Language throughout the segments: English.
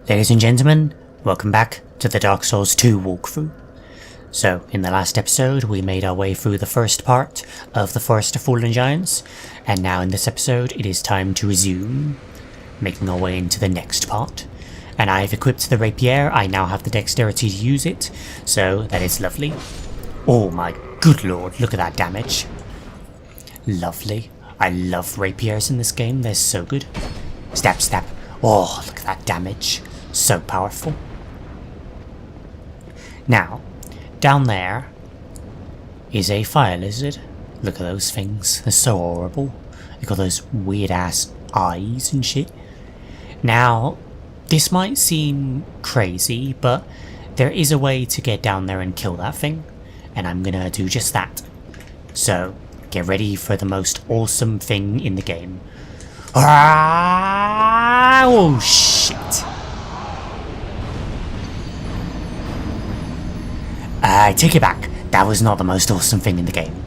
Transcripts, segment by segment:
Ladies and gentlemen, welcome back to the Dark Souls 2 walkthrough. So, in the last episode, we made our way through the first part of the Forest of Fallen Giants, and now in this episode, it is time to resume, making our way into the next part. And I've equipped the rapier. I now have the dexterity to use it, so that is lovely. Oh my good lord, look at that damage. Lovely. I love rapiers in this game, they're so good. Stab, stab. Oh, look at that damage. So powerful. Now, down there is a fire lizard. Look at those things. They're so horrible. They got those weird ass eyes and shit. Now, this might seem crazy, but there is a way to get down there and kill that thing. And I'm gonna do just that. So, get ready for the most awesome thing in the game. Ah, oh shit. I take it back. That was not the most awesome thing in the game.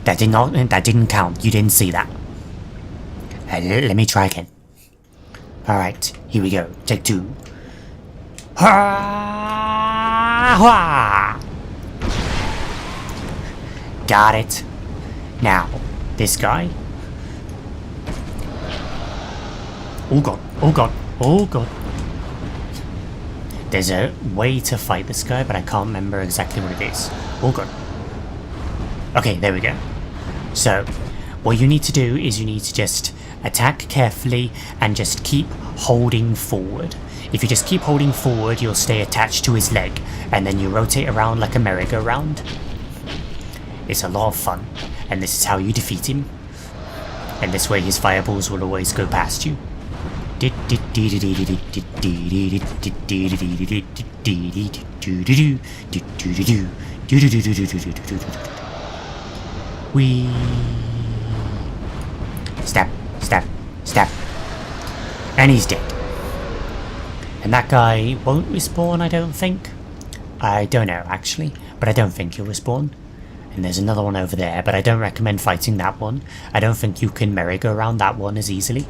That didn't count. You didn't see that. Let me try again. Alright, here we go. Take two. Got it. Now, this guy. Oh god, oh god, oh god. There's a way to fight this guy, but I can't remember exactly what it is. Oh god. Okay, there we go. So, what you need to do is you need to just attack carefully and just keep holding forward. If you just keep holding forward, you'll stay attached to his leg, and then you rotate around like a merry-go-round. It's a lot of fun, and this is how you defeat him. And this way his fireballs will always go past you. Wee. Stab, stab, stab. And he's dead. And that guy won't respawn, I don't think. I don't know, actually, but I don't think he'll respawn. And there's another one over there, but I don't recommend fighting that one. I don't think you can merry-go-round that one as easily.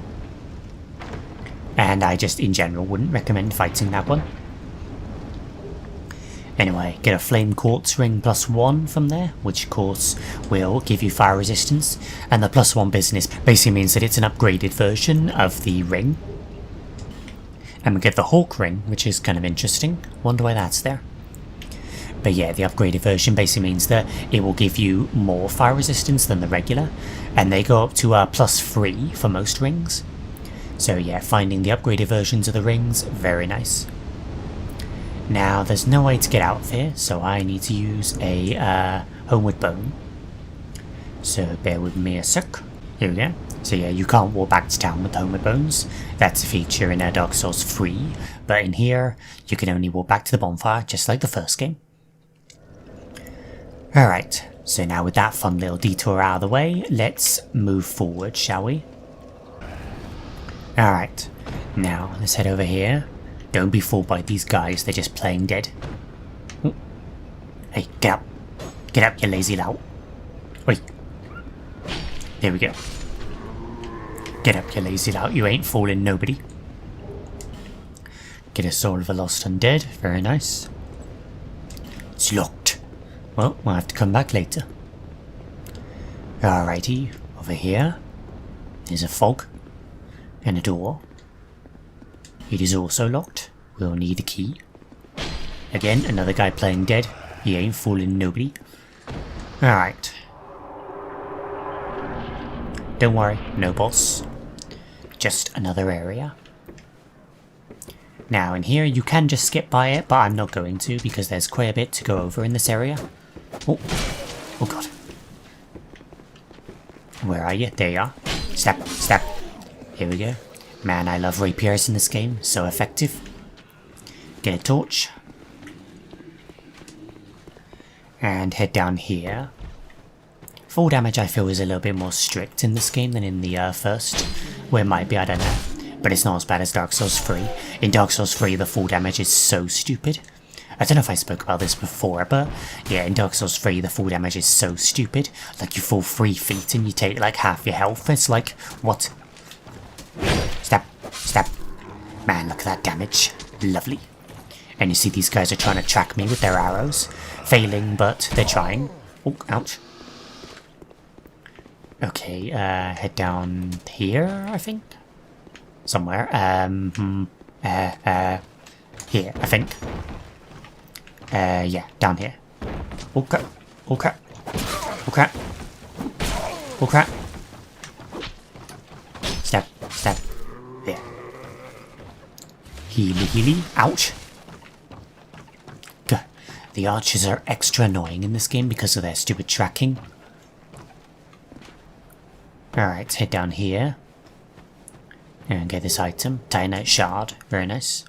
And I just, in general, wouldn't recommend fighting that one. Anyway, get a flame quartz ring +1 from there, which of course will give you fire resistance. And the +1 business basically means that it's an upgraded version of the ring. And we get the hawk ring, which is kind of interesting. Wonder why that's there. But yeah, the upgraded version basically means that it will give you more fire resistance than the regular. And they go up to +3 for most rings. So yeah, finding the upgraded versions of the rings, very nice. Now, there's no way to get out of here, so I need to use a homeward bone. So bear with me a sec. Here we go. So yeah, you can't walk back to town with the homeward bones. That's a feature in Dark Souls 3. But in here, you can only walk back to the bonfire, just like the first game. Alright, so now with that fun little detour out of the way, let's move forward, shall we? Alright, now let's head over here. Don't be fooled by these guys, they're just playing dead. Ooh. Hey, get up. Get up, you lazy lout. Wait. There we go. Get up, you lazy lout, you ain't fooling nobody. Get a soul of a lost undead, very nice. It's locked. Well, we'll have to come back later. Alrighty, over here. There's a fog. And a door. It is also locked. We'll need a key. Again, another guy playing dead. He ain't fooling nobody. Alright. Don't worry, no boss. Just another area. Now in here you can just skip by it, but I'm not going to because there's quite a bit to go over in this area. Oh, oh god. Where are you? There you are. Step, step. Here we go. Man, I love rapiers in this game. So effective. Get a torch. And head down here. Full damage I feel is a little bit more strict in this game than in the first. Where it might be, I don't know. But it's not as bad as Dark Souls 3. In Dark Souls 3 the full damage is so stupid. I don't know if I spoke about this before, but yeah, in Dark Souls 3 the full damage is so stupid. Like you fall 3 feet and you take like half your health. It's like, what? Stab, stab. Man, look at that damage. Lovely. And you see these guys are trying to track me with their arrows. Failing, but they're trying. Oh, ouch. Okay, head down here, I think? Somewhere. Here, I think. Yeah, down here. Oh crap. Oh crap. Oh crap. Oh crap. Stab. Stab. There. Healy, healy. Ouch. Good. The archers are extra annoying in this game because of their stupid tracking. Alright, head down here. And get this item. Titanite shard. Very nice.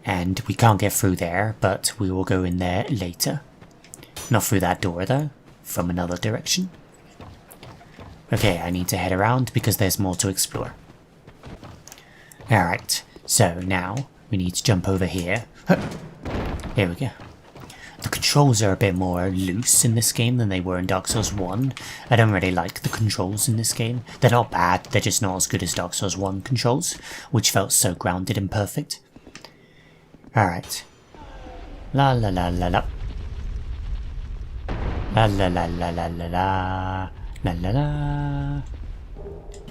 And we can't get through there, but we will go in there later. Not through that door though. From another direction. Okay, I need to head around because there's more to explore. Alright, so now we need to jump over here. Here we go. The controls are a bit more loose in this game than they were in Dark Souls 1. I don't really like the controls in this game. They're not bad, they're just not as good as Dark Souls 1 controls, which felt so grounded and perfect. Alright. La la la la la. La la la la la la la. La la la.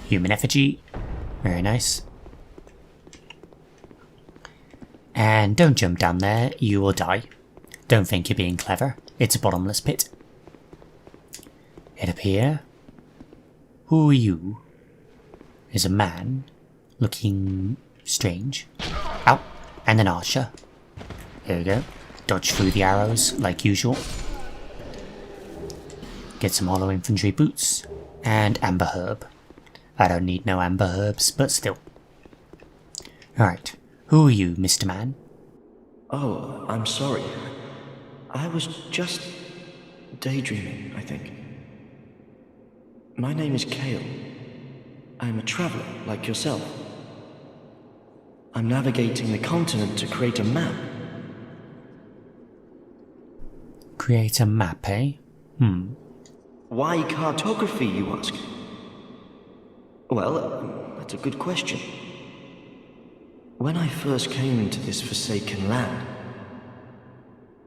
Human effigy. Very nice. And don't jump down there, you will die. Don't think you're being clever. It's a bottomless pit. Head up here. Who are you? There's a man looking strange. Ow! And an archer. There we go. Dodge through the arrows like usual. Get some hollow infantry boots. And amber herb. I don't need no amber herbs, but still. Alright. Who are you, Mr. Man? Oh, I'm sorry. I was just daydreaming, I think. My name is Kale. I'm a traveler, like yourself. I'm navigating the continent to create a map. Create a map, eh? Why cartography, you ask? Well, that's a good question. When I first came into this forsaken land,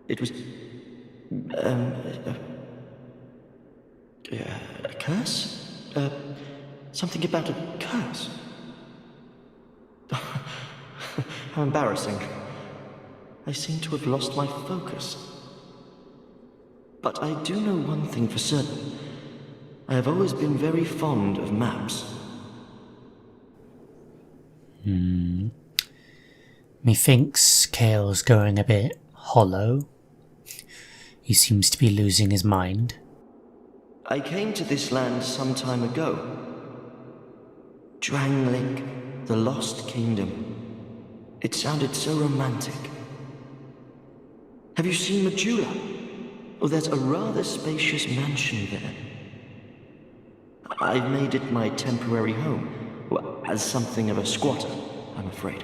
it was... a curse? Something about a curse? How embarrassing. I seem to have lost my focus. But I do know one thing for certain. I have always been very fond of maps. Methinks Kale's going a bit hollow. He seems to be losing his mind. I came to this land some time ago. Drangleic, the Lost Kingdom. It sounded so romantic. Have you seen Majula? Oh, there's a rather spacious mansion there. I've made it my temporary home. Well, as something of a squatter, I'm afraid.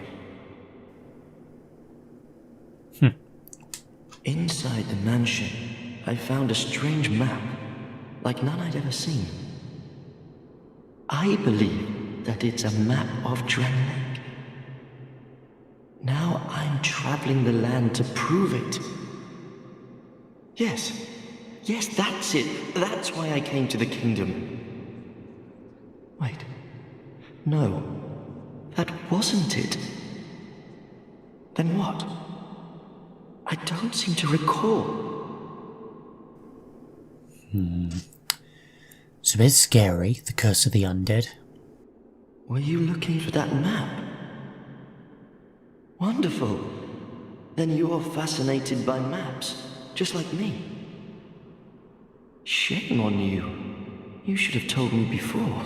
Inside the mansion, I found a strange map, like none I'd ever seen. I believe that it's a map of Drangleic. Now I'm traveling the land to prove it. Yes, that's it. That's why I came to the kingdom. Wait, no, that wasn't it. Then what? I don't seem to recall. It's a bit scary, the curse of the undead. Were you looking for that map? Wonderful. Then you're fascinated by maps, just like me. Shame on you. You should have told me before.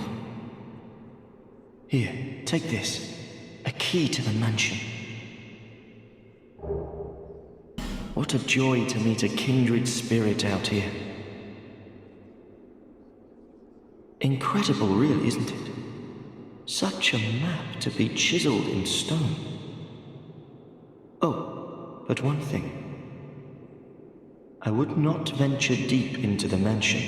Here, take this. A key to the mansion. What a joy to meet a kindred spirit out here. Incredible, really, isn't it? Such a map to be chiseled in stone. Oh, but one thing. I would not venture deep into the mansion.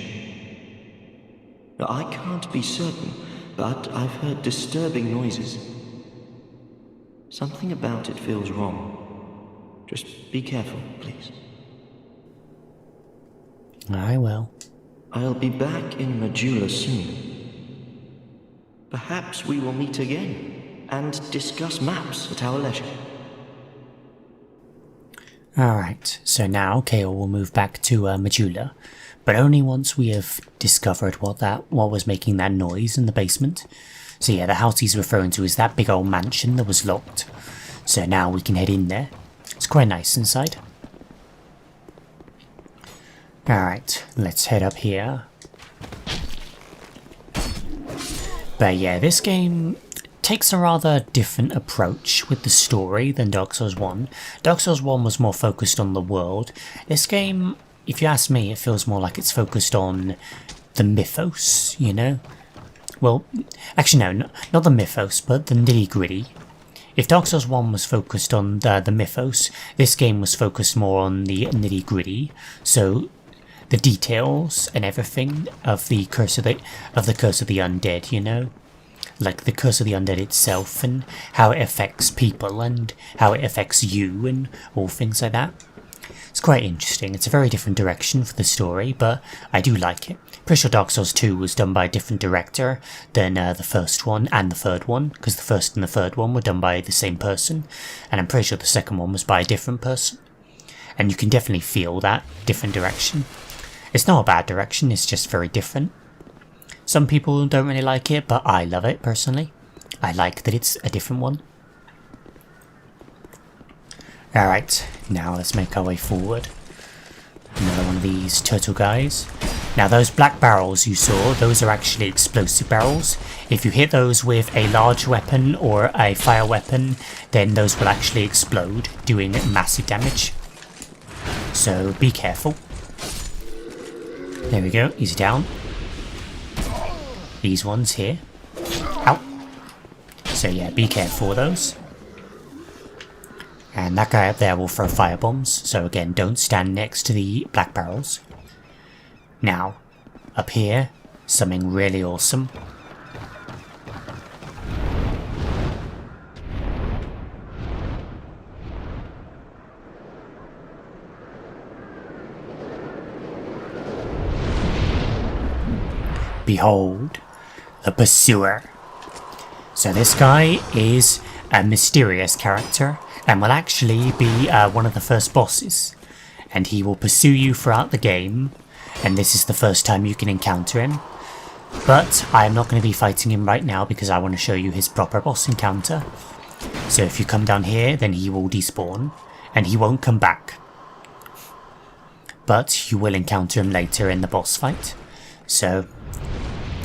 Now, I can't be certain, but I've heard disturbing noises. Something about it feels wrong. Just be careful, please. I will. I'll be back in Majula soon. Perhaps we will meet again and discuss maps at our leisure. Alright, so now Kale will move back to Majula, but only once we have discovered what was making that noise in the basement. So yeah, the house he's referring to is that big old mansion that was locked. So now we can head in there. It's quite nice inside. Alright, let's head up here. But yeah, this game takes a rather different approach with the story than Dark Souls 1. Dark Souls 1 was more focused on the world. This game, if you ask me, it feels more like it's focused on the mythos, you know? Well, actually no, not the mythos, but the nitty-gritty. If Dark Souls 1 was focused on the mythos, this game was focused more on the nitty-gritty. So the details and everything of the curse of the undead, you know? Like the curse of the undead itself and how it affects people and how it affects you and all things like that. It's quite interesting. It's a very different direction for the story, but I do like it. Pretty sure Dark Souls 2 was done by a different director than the first one and the third one, because the first and the third one were done by the same person, and I'm pretty sure the second one was by a different person. And you can definitely feel that different direction. It's not a bad direction, it's just very different. Some people don't really like it, but I love it personally. I like that it's a different one. Alright, now let's make our way forward. Another one of these turtle guys. Now those black barrels you saw, those are actually explosive barrels. If you hit those with a large weapon or a fire weapon, then those will actually explode, doing massive damage. So be careful. There we go, he's down. These ones here. Ow. So yeah, be careful of those. And that guy up there will throw fire bombs, so again, don't stand next to the black barrels. Now, up here, something really awesome. Behold, the Pursuer. So this guy is a mysterious character and will actually be one of the first bosses. And he will pursue you throughout the game, and this is the first time you can encounter him. But I am not going to be fighting him right now because I want to show you his proper boss encounter. So if you come down here, then he will despawn, and he won't come back. But you will encounter him later in the boss fight. So,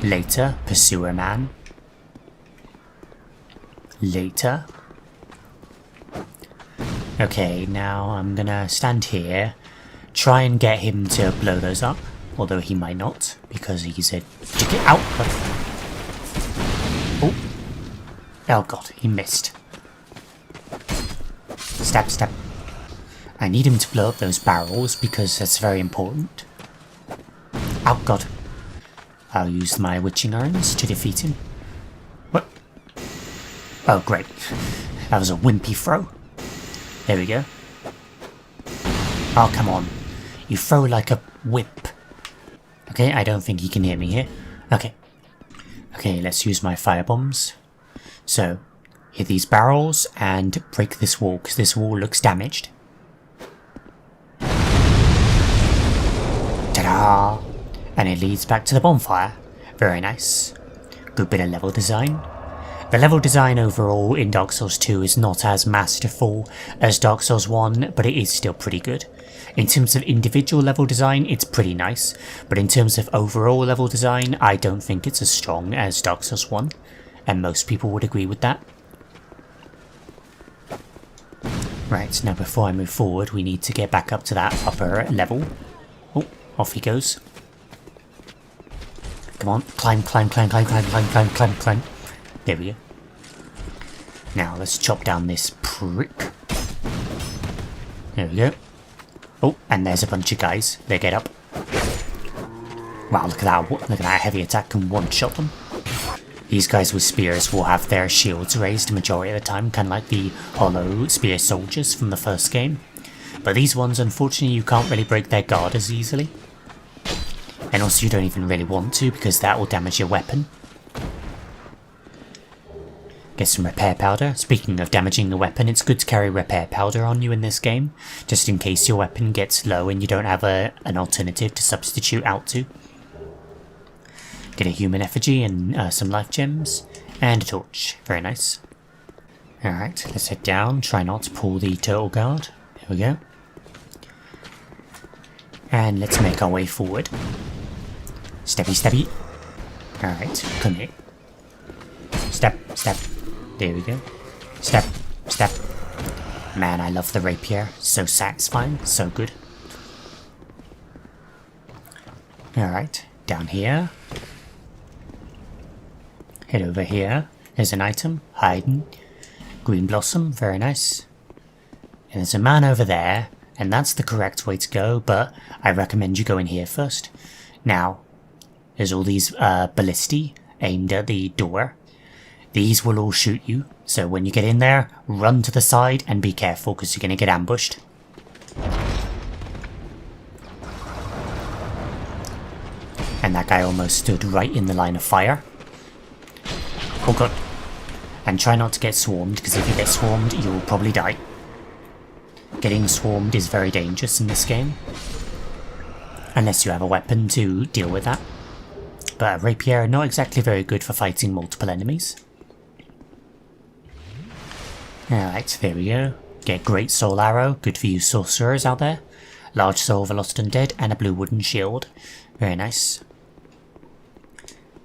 later, Pursuer Man. Later. Okay, now I'm gonna stand here, try and get him to blow those up, although he might not, because he's a chicken. Ow! Oh! Oh god, he missed. Stab, stab. I need him to blow up those barrels, because that's very important. Oh god. I'll use my witching irons to defeat him. What? Oh great. That was a wimpy throw. There we go. Oh, come on. You throw like a whip. Okay, I don't think he can hear me here. Okay. Okay, let's use my fire bombs. So, hit these barrels and break this wall, because this wall looks damaged. Ta-da! And it leads back to the bonfire. Very nice. Good bit of level design. The level design overall in Dark Souls 2 is not as masterful as Dark Souls 1, but it is still pretty good. In terms of individual level design, it's pretty nice, but in terms of overall level design, I don't think it's as strong as Dark Souls 1, and most people would agree with that. Right, now before I move forward, we need to get back up to that upper level. Oh, off he goes. Come on, climb, climb, climb, climb, climb, climb, climb, climb, climb. There we go. Now let's chop down this prick. There we go. Oh, and there's a bunch of guys. They get up. Wow, look at that! Look at that heavy attack can one-shot them. These guys with spears will have their shields raised majority of the time, kind of like the hollow spear soldiers from the first game. But these ones, unfortunately, you can't really break their guard as easily. And also you don't even really want to, because that will damage your weapon. Get some repair powder. Speaking of damaging the weapon, it's good to carry repair powder on you in this game, just in case your weapon gets low and you don't have an alternative to substitute out to. Get a human effigy and some life gems, and a torch. Very nice. Alright, let's head down. Try not to pull the turtle guard. There we go. And let's make our way forward. Steppy, steppy. Alright, come here. Step, step. There we go. Step, step. Man, I love the rapier. So satisfying, so good. Alright, down here. Head over here. There's an item. Hiding. Green blossom, very nice. And there's a man over there, and that's the correct way to go, but I recommend you go in here first. Now, there's all these ballistae aimed at the door. These will all shoot you, so when you get in there, run to the side and be careful because you're going to get ambushed. And that guy almost stood right in the line of fire. Oh god. And try not to get swarmed, because if you get swarmed, you'll probably die. Getting swarmed is very dangerous in this game. Unless you have a weapon to deal with that. But a rapier, not exactly very good for fighting multiple enemies. Alright, there we go. Get Great Soul Arrow, good for you sorcerers out there. Large Soul of the Lost Undead, and a blue wooden shield. Very nice.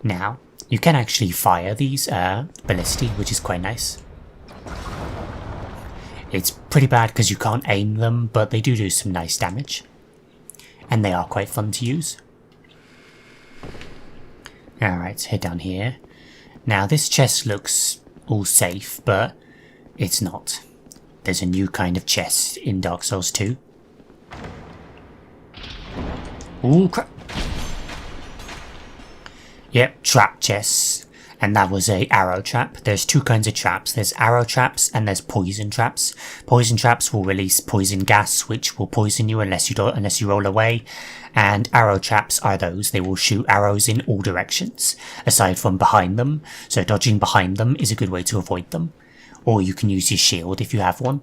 Now, you can actually fire these ballistae, which is quite nice. It's pretty bad because you can't aim them, but they do some nice damage. And they are quite fun to use. Alright, head down here. Now this chest looks all safe, but it's not. There's a new kind of chest in Dark Souls 2. Ooh, crap! Yep, trap chests. And that was a arrow trap. There's two kinds of traps. There's arrow traps and there's poison traps. Poison traps will release poison gas, which will poison you unless you roll away. And arrow traps are those. They will shoot arrows in all directions, aside from behind them. So dodging behind them is a good way to avoid them. Or you can use your shield if you have one.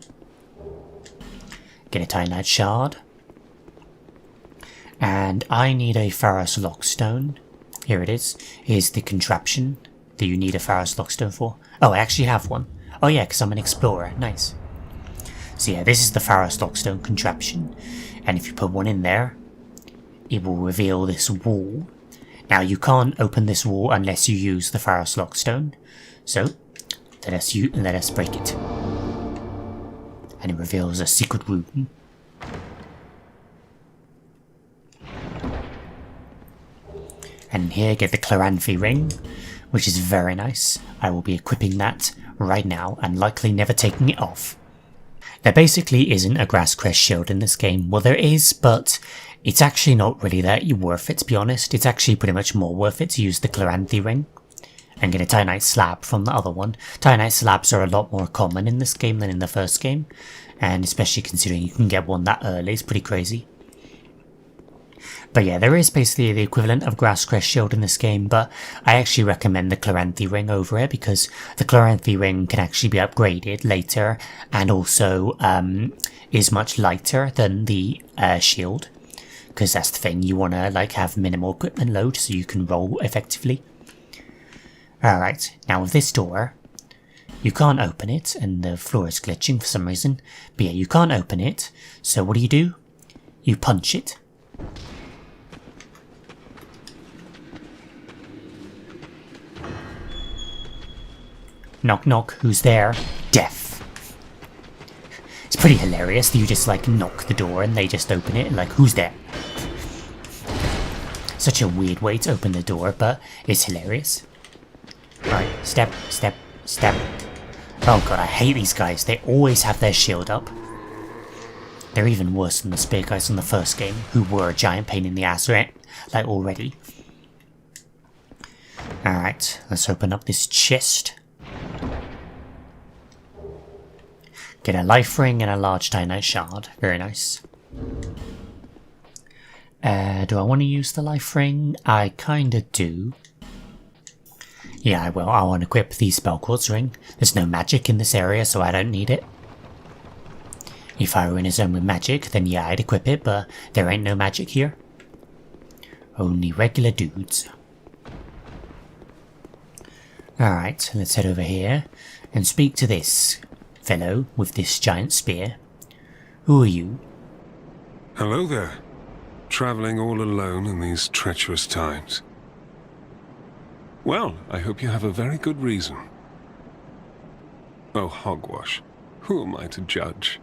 Get a Titanite shard. And I need a Pharos Lockstone. Here it is. Here's the contraption that you need a Pharos Lockstone for. Oh, I actually have one. Oh yeah, because I'm an explorer. Nice. So yeah, this is the Pharos Lockstone contraption. And if you put one in there, it will reveal this wall. Now you can't open this wall unless you use the Pharos Lockstone. So, let us break it. And it reveals a secret room. And here get the Chloranthy ring, which is very nice. I will be equipping that right now and likely never taking it off. There basically isn't a grass crest shield in this game. Well, there is, but it's actually not really that worth it, to be honest. It's actually pretty much more worth it to use the Chloranthy ring and get a Titanite slab from the other one. Titanite slabs are a lot more common in this game than in the first game, and especially considering you can get one that early is pretty crazy. But yeah, there is basically the equivalent of Grass Crest Shield in this game, but I actually recommend the Chloranthy ring over it because the Chloranthy ring can actually be upgraded later and also is much lighter than the shield. Because that's the thing, you want to like have minimal equipment load so you can roll effectively. Alright, now with this door, you can't open it and the floor is glitching for some reason. But yeah, you can't open it, so what do? You punch it. Knock knock, who's there? Death. It's pretty hilarious that you just like knock the door and they just open it and like, who's there? Such a weird way to open the door, but it's hilarious. Right, step, step, step. Oh god, I hate these guys. They always have their shield up. They're even worse than the spear guys in the first game, who were a giant pain in the ass, right? Like already. Alright, let's open up this chest. Get a life ring and a large Titanite shard. Very nice. Do I want to use the life ring? I kinda do. Yeah, I will. I want to equip the spell quartz ring. There's no magic in this area, so I don't need it. If I were in a zone with magic, then yeah, I'd equip it, but there ain't no magic here. Only regular dudes. Alright, let's head over here and speak to this fellow with this giant spear. Who are you? Hello there. Traveling all alone in these treacherous times. Well, I hope you have a very good reason. Oh, hogwash. Who am I to judge?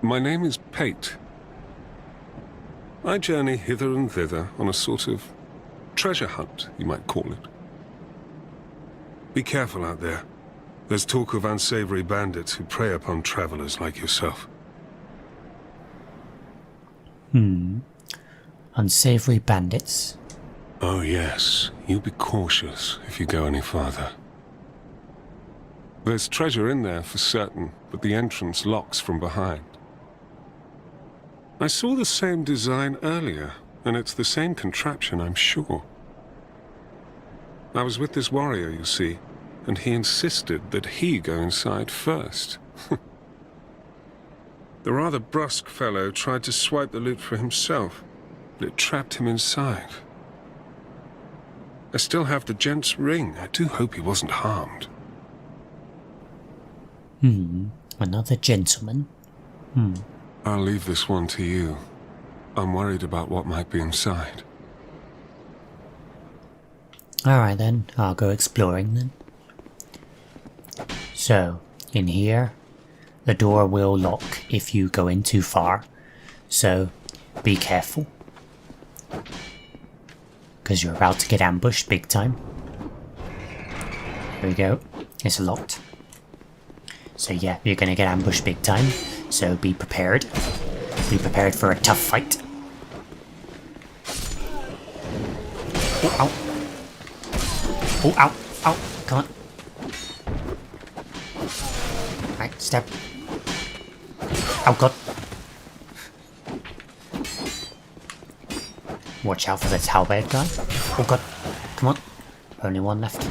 My name is Pate. I journey hither and thither on a sort of treasure hunt, you might call it. Be careful out there. There's talk of unsavory bandits who prey upon travelers like yourself. Unsavory bandits? Oh yes, you be cautious if you go any farther. There's treasure in there for certain, but the entrance locks from behind. I saw the same design earlier, and it's the same contraption, I'm sure. I was with this warrior, you see, and he insisted that he go inside first. The rather brusque fellow tried to swipe the loot for himself, but it trapped him inside. I still have the gent's ring. I do hope he wasn't harmed. Another gentleman? I'll leave this one to you. I'm worried about what might be inside. Alright then, I'll go exploring then. So, in here, the door will lock if you go in too far. So, be careful. Because you're about to get ambushed big time. There we go. It's locked. So yeah, you're gonna get ambushed big time. So be prepared. Be prepared for a tough fight. Oh, ow. Oh, ow. Ow. Come on. Right, step. Oh god. Watch out for this halberd guy. Oh god. Come on. Only one left.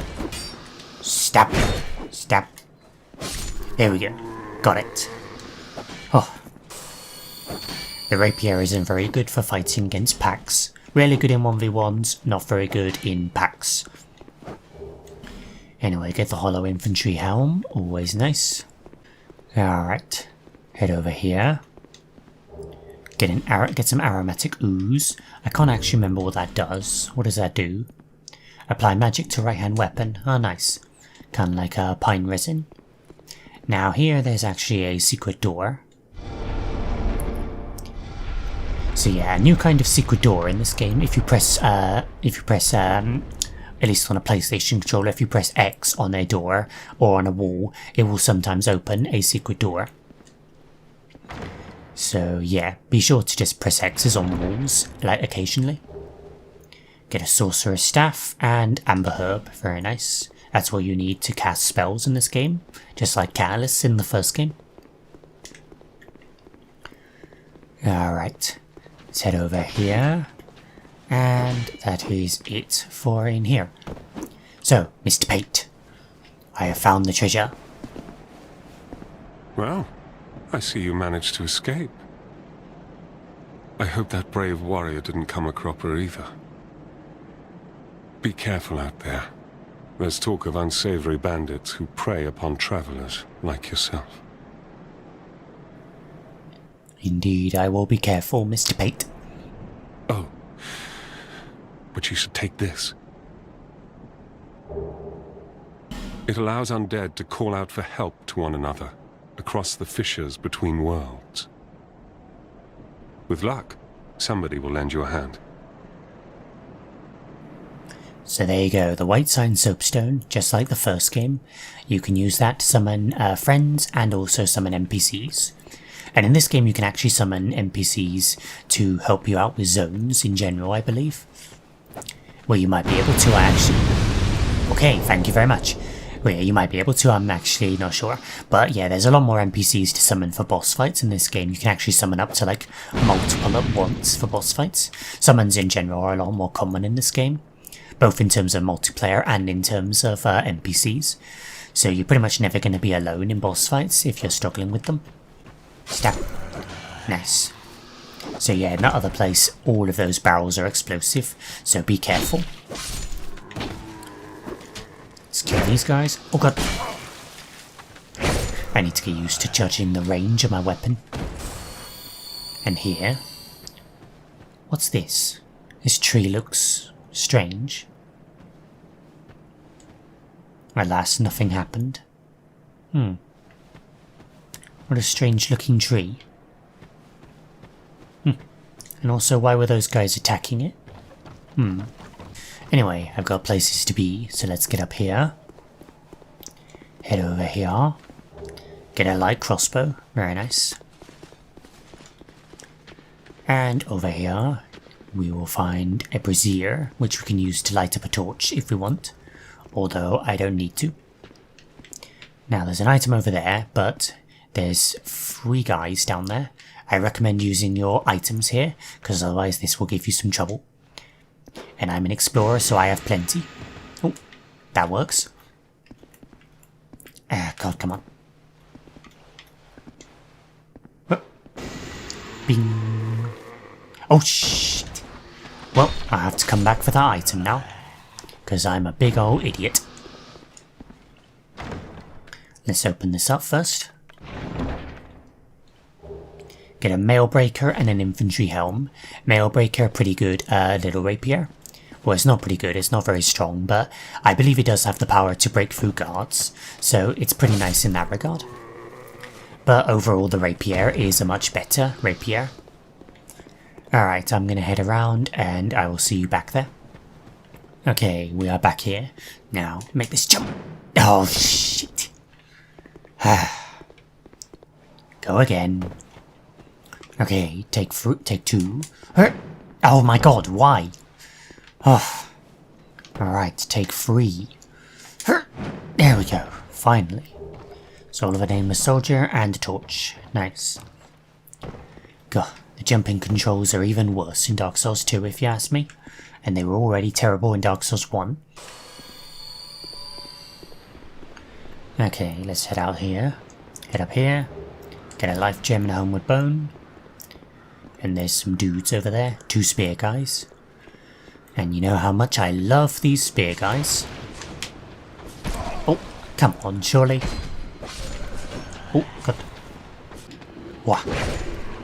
Stab. Stab. There we go. Got it. Oh. The rapier isn't very good for fighting against packs. Really good in 1v1s, not very good in packs. Anyway, get the hollow infantry helm. Always nice. Alright. Head over here. Get some aromatic ooze. I can't actually remember what that does. What does that do? Apply magic to right hand weapon. Oh, nice. Kind of like a pine resin. Now here, there's actually a secret door. So yeah, a new kind of secret door in this game. If you press, at least on a PlayStation controller, if you press X on a door or on a wall, it will sometimes open a secret door. So yeah, be sure to just press X's on walls, like occasionally. Get a sorcerer's staff and amber herb, very nice. That's what you need to cast spells in this game, just like Catalyst in the first game. Alright, let's head over here. And that is it for in here. So, Mr. Pate, I have found the treasure. Well, I see you managed to escape. I hope that brave warrior didn't come a cropper either. Be careful out there. There's talk of unsavory bandits who prey upon travelers like yourself. Indeed, I will be careful, Mr. Pate. Oh, but you should take this. It allows undead to call out for help to one another across the fissures between worlds. With luck, somebody will lend you a hand. So there you go, the white sign soapstone, just like the first game. You can use that to summon friends and also summon NPCs. And in this game you can actually summon NPCs to help you out with zones in general, I believe. Well, you might be able to actually... Okay, thank you very much. Well, yeah, you might be able to, I'm actually not sure. But yeah, there's a lot more NPCs to summon for boss fights in this game. You can actually summon up to like multiple at once for boss fights. Summons in general are a lot more common in this game, both in terms of multiplayer and in terms of NPCs. So you're pretty much never going to be alone in boss fights if you're struggling with them. Stab. Nice. So yeah, in that other place, all of those barrels are explosive, so be careful. Let's kill these guys. Oh god. I need to get used to judging the range of my weapon. And here... What's this? This tree looks strange. Alas, nothing happened. What a strange looking tree. And also, why were those guys attacking it? Anyway, I've got places to be, so let's get up here. Head over here. Get a light crossbow. Very nice. And over here, we will find a brazier, which we can use to light up a torch if we want. Although, I don't need to. Now, there's an item over there, but there's 3 guys down there. I recommend using your items here, because otherwise this will give you some trouble. And I'm an explorer, so I have plenty. Oh, that works. Ah, God, come on. Oh. Bing. Oh, shit. Well, I have to come back for that item now, because I'm a big old idiot. Let's open this up first. Get a mail breaker and an infantry helm. Mail breaker, pretty good little rapier. Well, it's not pretty good, it's not very strong, but I believe it does have the power to break through guards, so it's pretty nice in that regard. But overall, the rapier is a much better rapier. Alright, I'm gonna head around and I will see you back there. Okay, we are back here. Now, make this jump. Oh, shit. Go again. Okay, take 2. Oh my god, why? Oh. Alright, take 3. There we go, finally. Soul of a nameless soldier and a torch. Nice. God, the jumping controls are even worse in Dark Souls 2 if you ask me. And they were already terrible in Dark Souls 1. Okay, let's head out here. Head up here. Get a life gem and a homeward bone. And there's some dudes over there. 2 spear guys. And you know how much I love these spear guys. Oh, come on, surely. Oh, God. Wow.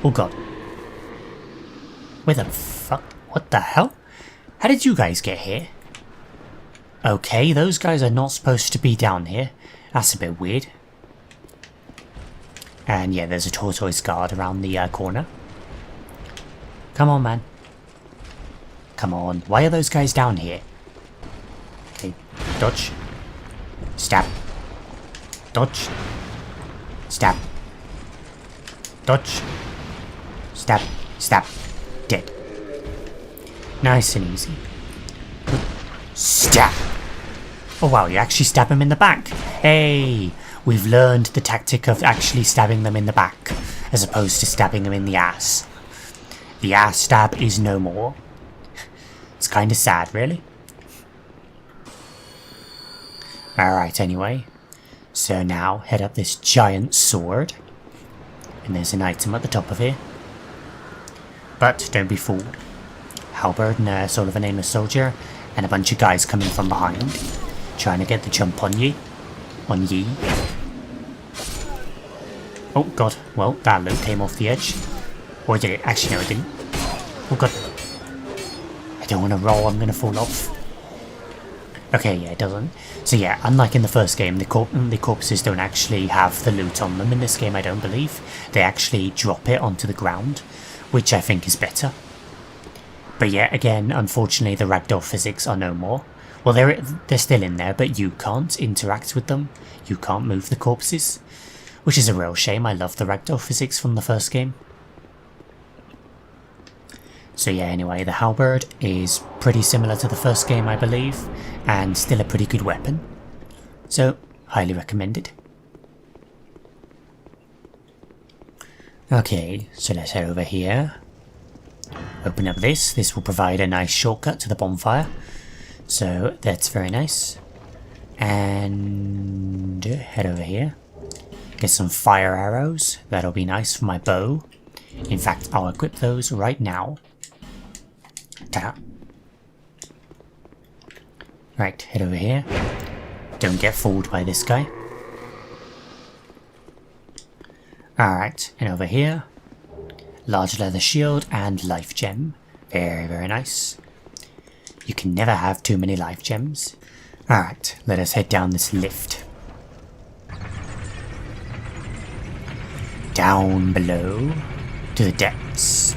Oh, God. Where the fuck? What the hell? How did you guys get here? Okay, those guys are not supposed to be down here. That's a bit weird. And yeah, there's a tortoise guard around the corner. Come on, man. Come on. Why are those guys down here? Okay, dodge. Stab. Dodge. Stab. Dodge. Stab. Stab. Dead. Nice and easy. Stab. Oh wow, you actually stab him in the back. Hey, we've learned the tactic of actually stabbing them in the back, as opposed to stabbing them in the ass. The ass stab is no more. It's kinda sad, really. Alright, anyway. So now, head up this giant sword. And there's an item at the top of here. But don't be fooled. Halberd and a Soul of a Nameless Soldier, and a bunch of guys coming from behind, trying to get the jump on ye. On ye. Oh god, well, that loot came off the edge. Or did it? Actually, no, it didn't. Oh god. I don't want to roll, I'm gonna fall off. Okay, yeah, it doesn't. So yeah, unlike in the first game, the corpses don't actually have the loot on them in this game, I don't believe. They actually drop it onto the ground, which I think is better. But yeah, again, unfortunately the ragdoll physics are no more. Well, they're still in there, but you can't interact with them. You can't move the corpses. Which is a real shame, I love the ragdoll physics from the first game. So yeah, anyway, the halberd is pretty similar to the first game, I believe, and still a pretty good weapon. So, highly recommended. Okay, so let's head over here. Open up this. This will provide a nice shortcut to the bonfire. So, that's very nice. And head over here. Get some fire arrows. That'll be nice for my bow. In fact, I'll equip those right now. Ta. Right, head over here. Don't get fooled by this guy. Alright, and over here. Large leather shield and life gem. Very, very nice. You can never have too many life gems. Alright, let us head down this lift. Down below to the depths.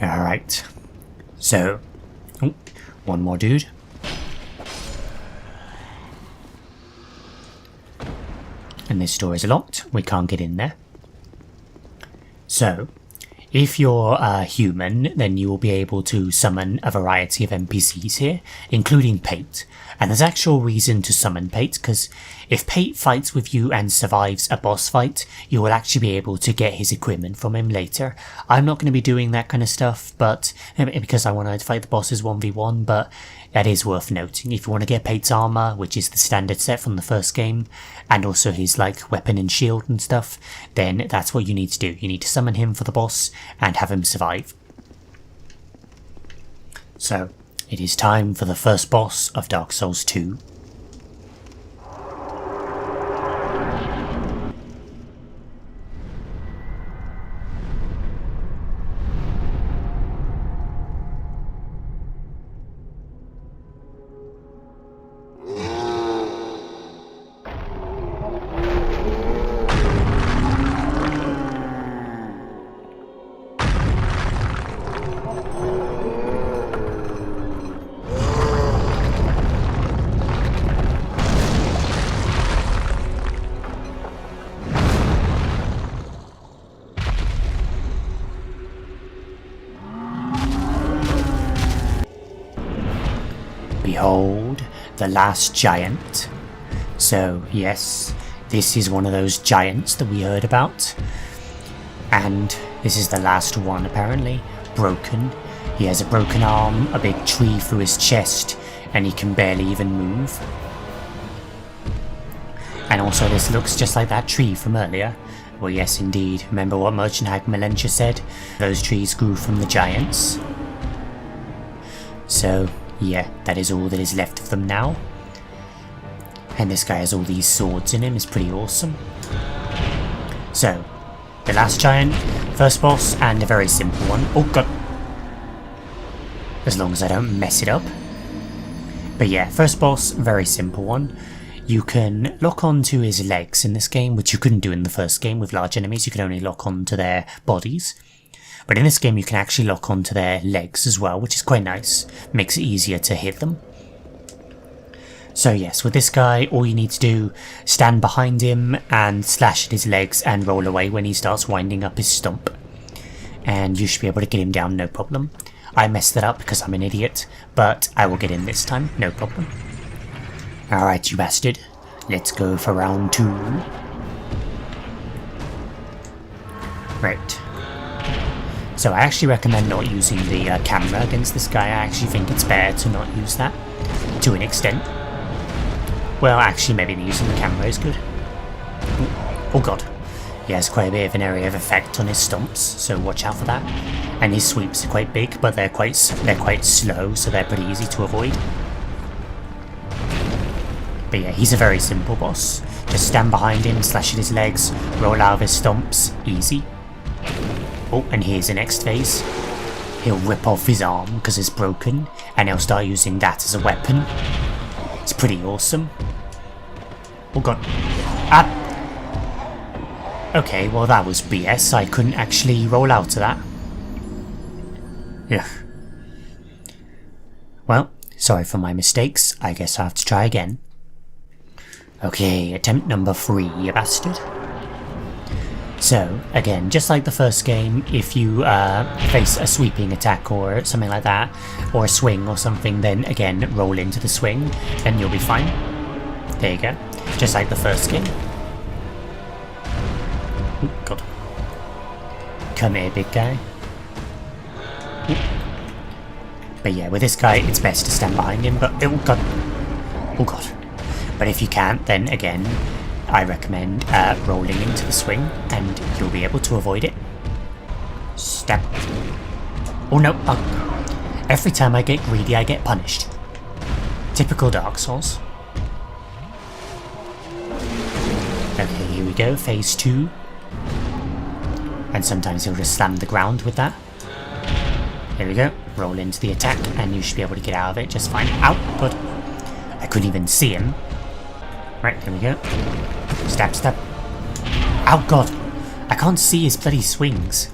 Alright, so, oh, one more dude. And this door is locked, we can't get in there. So, if you're a human, then you will be able to summon a variety of NPCs here, including Pate. And there's actual reason to summon Pate, because if Pate fights with you and survives a boss fight, you will actually be able to get his equipment from him later. I'm not going to be doing that kind of stuff, but because I want to fight the bosses 1v1, but that is worth noting. If you want to get Pate's armor, which is the standard set from the first game, and also his weapon and shield and stuff, then that's what you need to do. You need to summon him for the boss and have him survive. So, it is time for the first boss of Dark Souls 2. Behold, the last giant. So, yes, this is one of those giants that we heard about. And this is the last one, apparently. Broken. He has a broken arm, a big tree through his chest, and he can barely even move. And also this looks just like that tree from earlier. Well, yes, indeed. Remember what Merchant Hag Melentia said? Those trees grew from the giants. So, yeah, that is all that is left of them now. And this guy has all these swords in him, it's pretty awesome. So, the last giant, first boss, and a very simple one. Oh god. As long as I don't mess it up. But yeah, first boss, very simple one. You can lock onto his legs in this game, which you couldn't do in the first game with large enemies. You could only lock onto their bodies. But in this game you can actually lock onto their legs as well, which is quite nice. Makes it easier to hit them. So yes, with this guy, all you need to do, stand behind him and slash at his legs and roll away when he starts winding up his stomp. And you should be able to get him down, no problem. I messed it up because I'm an idiot, but I will get in this time, no problem. Alright, you bastard. Let's go for round 2. Right. So I actually recommend not using the camera against this guy. I actually think it's better to not use that, to an extent. Well, actually maybe using the camera is good. Oh god. He has quite a bit of an area of effect on his stomps, so watch out for that. And his sweeps are quite big, but they're quite slow, so they're pretty easy to avoid. But yeah, he's a very simple boss. Just stand behind him, slash at his legs, roll out of his stomps, easy. Oh, and here's the next phase. He'll rip off his arm because it's broken, and he'll start using that as a weapon. It's pretty awesome. Oh god. Ah! Okay, well that was BS. I couldn't actually roll out to that. Yeah. Well, sorry for my mistakes. I guess I have to try again. Okay, attempt number 3, you bastard. So, again, just like the first game, if you face a sweeping attack or something like that, or a swing or something, then again, roll into the swing, and you'll be fine. There you go. Just like the first game. Oh, God. Come here, big guy. Ooh. But yeah, with this guy, it's best to stand behind him, but... Oh, God. Oh, God. But if you can't, then again, I recommend rolling into the swing, and you'll be able to avoid it. Step. Oh no! Oh. Every time I get greedy, I get punished. Typical Dark Souls. Okay, here we go, phase 2. And sometimes you'll just slam the ground with that. Here we go, roll into the attack, and you should be able to get out of it just fine. Ow, good. I couldn't even see him. Right, here we go. Stab, stab. Oh god! I can't see his bloody swings.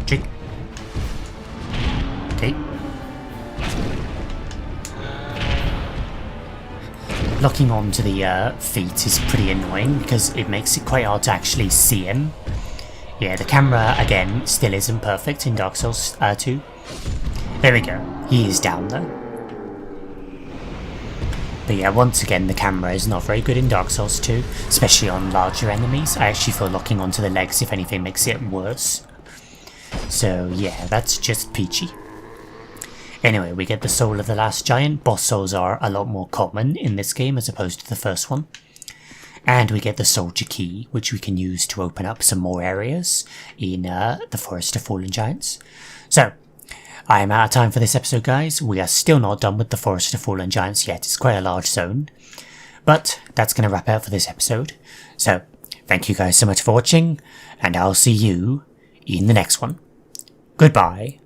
Jig. Okay. Locking on to the feet is pretty annoying because it makes it quite hard to actually see him. Yeah, the camera, again, still isn't perfect in Dark Souls 2. There we go. He is down though. But yeah, once again, the camera is not very good in Dark Souls 2, especially on larger enemies. I actually feel locking onto the legs, if anything, makes it worse. So yeah, that's just peachy. Anyway, we get the Soul of the Last Giant. Boss souls are a lot more common in this game as opposed to the first one. And we get the Soldier Key, which we can use to open up some more areas in the Forest of Fallen Giants. So, I am out of time for this episode, guys. We are still not done with the Forest of Fallen Giants yet. It's quite a large zone. But that's going to wrap it up for this episode. So, thank you guys so much for watching, and I'll see you in the next one. Goodbye.